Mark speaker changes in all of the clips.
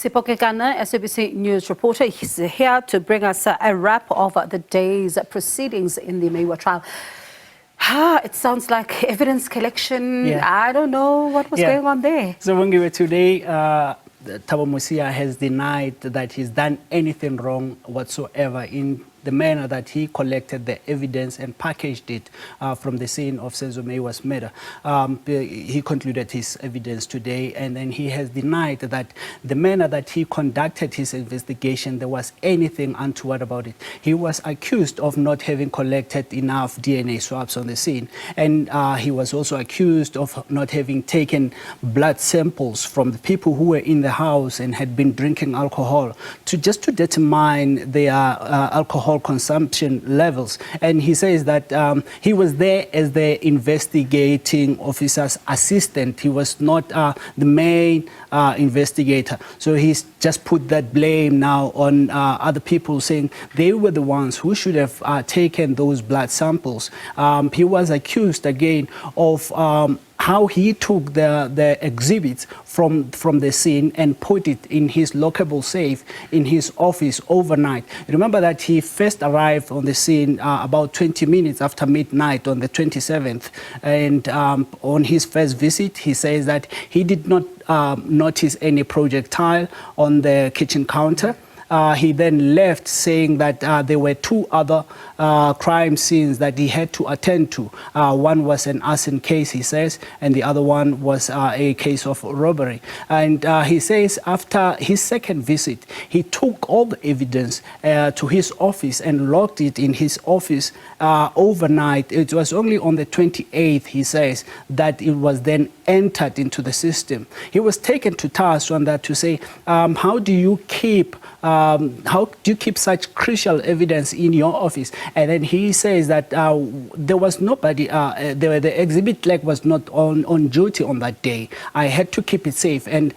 Speaker 1: Sipho Kekana, SABC News reporter, he's here to bring us a wrap of the day's proceedings in the Meyiwa trial. It sounds like evidence collection. Yeah. I don't know what was going on there.
Speaker 2: So when we were today, Thabo Mosia has denied that he's done anything wrong whatsoever in the manner that he collected the evidence and packaged it from the scene of Senzo Meyiwa's murder. He concluded his evidence today, and then he has denied that the manner that he conducted his investigation, there was anything untoward about it. He was accused of not having collected enough DNA swabs on the scene, and he was also accused of not having taken blood samples from the people who were in the house and had been drinking alcohol to determine their alcohol consumption levels. And he says that he was there as the investigating officer's assistant. He was not the main investigator. So he's just put that blame now on other people, saying they were the ones who should have taken those blood samples. He was accused again of how he took the exhibits from the scene and put it in his lockable safe in his office overnight. Remember that he first arrived on the scene about 20 minutes after midnight on the 27th. And on his first visit, he says that he did not notice any projectile on the kitchen counter. He then left saying that there were two other crime scenes that he had to attend to. One was an arson case, he says, and the other one was a case of robbery. And he says after his second visit, he took all the evidence to his office and locked it in his office overnight. It was only on the 28th, he says, that it was then entered into the system. He was taken to task on that to say, how do you keep such crucial evidence in your office? And then he says that there was nobody, the exhibit leg was not on duty on that day. I had to keep it safe. And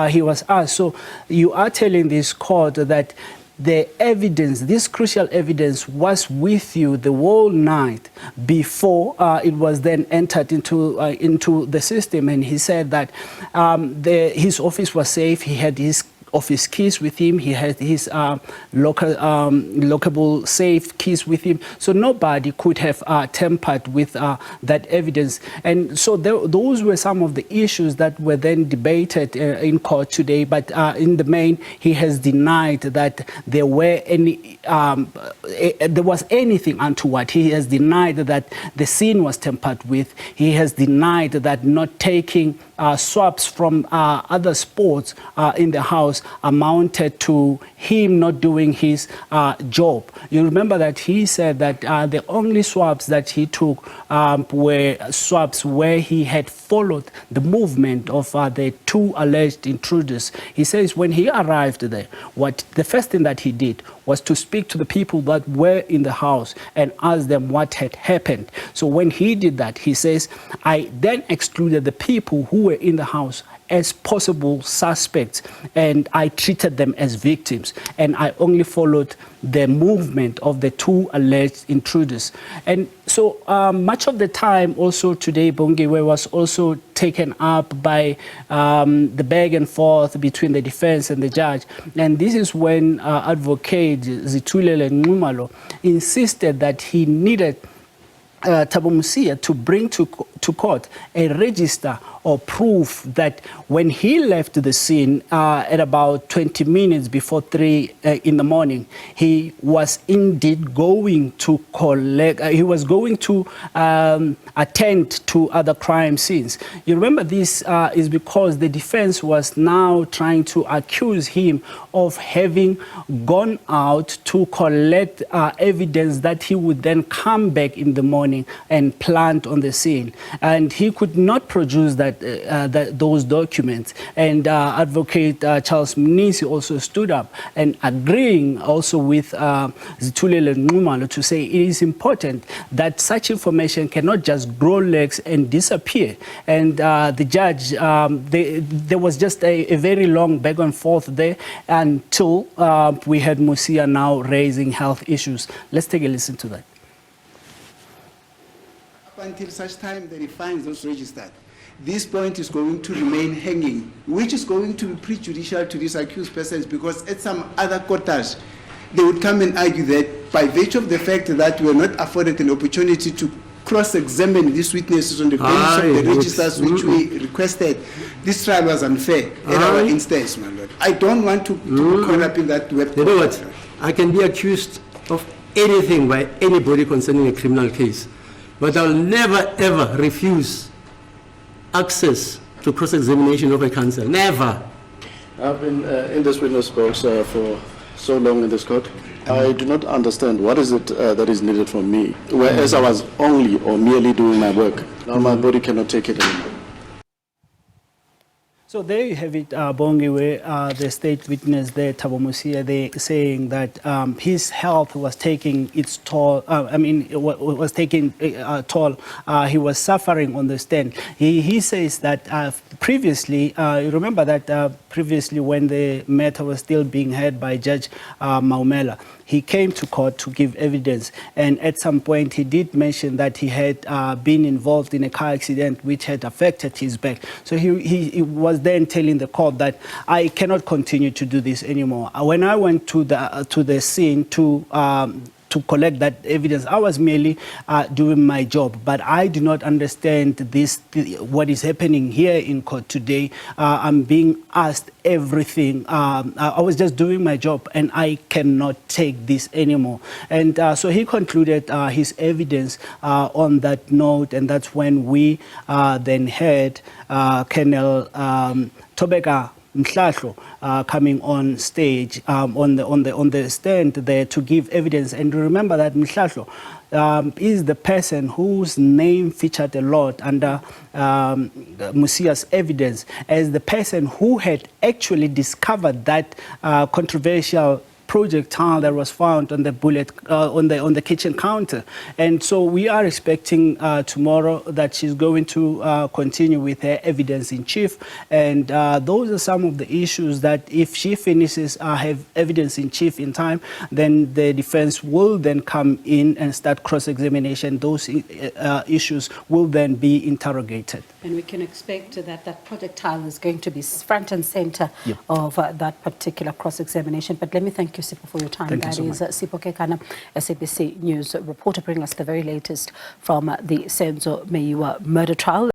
Speaker 2: he was asked, so you are telling this court that the evidence, this crucial evidence, was with you the whole night before it was then entered into the system? And he said that his office was safe. He had his office keys with him. He had his lockable safe keys with him. So nobody could have tampered with that evidence. And so those were some of the issues that were then debated in court today. But in the main, he has denied that there were any, there was anything untoward. He has denied that the scene was tampered with. He has denied that not taking swabs from other sports in the house amounted to him not doing his job. You remember that he said that the only swabs that he took were swabs where he had followed the movement of the two alleged intruders. He says when he arrived there, the first thing that he did was to speak to the people that were in the house and ask them what had happened. So when he did that, he says, I then excluded the people who were in the house as possible suspects, and I treated them as victims, and I only followed the movement of the two alleged intruders. And so much of the time also today, Bongiwe was also taken up by the back and forth between the defense and the judge. And this is when advocate Zitulele Nxumalo insisted that he needed Thabo Mosia to bring to court a register or proof that when he left the scene at about 20 minutes before 3 in the morning, he was indeed going to collect, he was going to attend to other crime scenes. You remember this is because the defense was now trying to accuse him of having gone out to collect evidence that he would then come back in the morning and plant on the scene. And he could not produce those documents. And Advocate Charles Mnisi also stood up and agreeing also with Zitulele Nxumalo to say it is important that such information cannot just grow legs and disappear. And the judge, there was just a very long back and forth there until we had Mosia now raising health issues. Let's take a listen to that.
Speaker 3: Until such time that he finds those registered, this point is going to remain hanging, which is going to be prejudicial to these accused persons, because at some other quarters, they would come and argue that by virtue of the fact that we are not afforded an opportunity to cross-examine these witnesses on the basis of the registers which we requested, this trial was unfair in our instance, my lord. I don't want to be caught up in that web.
Speaker 4: You know what? I can be accused of anything by anybody concerning a criminal case, but I'll never ever refuse access to cross-examination of a counsel. Never.
Speaker 5: I've been in this witness box for so long in this court. I do not understand what is it that is needed from me, whereas I was only or merely doing my work. Now my body cannot take it anymore.
Speaker 2: So there you have it, Bongi, where the state witness there, Thabo Mosia, they saying that his health was taking its toll. Was taking a toll. He was suffering on the stand. He says that previously, you remember that previously when the matter was still being heard by Judge Maumela, he came to court to give evidence, and at some point he did mention that he had been involved in a car accident which had affected his back. So he was then telling the court that I cannot continue to do this anymore. When I went to the scene to collect that evidence, I was merely doing my job, but I do not understand what is happening here in court today. I'm being asked everything. I was just doing my job, and I cannot take this anymore. And so he concluded his evidence on that note, and that's when we then heard Colonel Thobeka Mhlahlo coming on stage on the stand there to give evidence. And remember that Mhlahlo is the person whose name featured a lot under Mosia's evidence as the person who had actually discovered that controversial projectile that was found on the bullet on the kitchen counter. And so we are expecting tomorrow that she's going to continue with her evidence in chief, and those are some of the issues that if she finishes her evidence in chief in time, then the defense will then come in and start cross-examination. Those issues will then be interrogated.
Speaker 1: And we can expect that that projectile is going to be front and center of that particular cross-examination. But let me thank you, Sipho, for your time.
Speaker 2: Thank you so much.
Speaker 1: Sipho Kekana, SABC News reporter, bringing us the very latest from the Senzo Meyiwa murder trial.